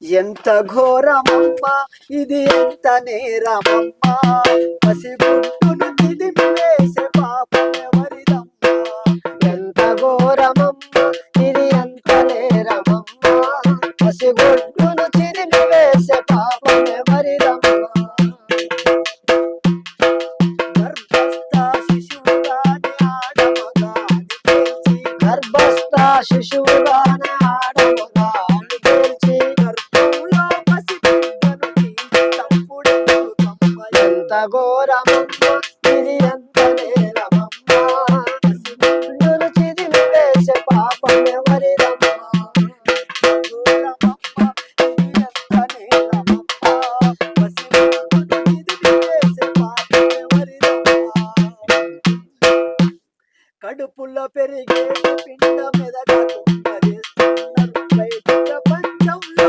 ఎంత ఘోరమమ్మ ఇది ఎంత నేరమమ్మ పసిగుట్టును తిదిమి వేసే పాపమెవరిదమ్మ ఎంత ఘోరమమ్మ ఇది ఎంత నేరమమ్మ పసిగుడ్డును చిరిమి వేసే పాపమెవరిదమ్మ గర్భస్థ శిశువుగానే ఆడమగాని పేల్చి ఎంత ఘోరమమ్మ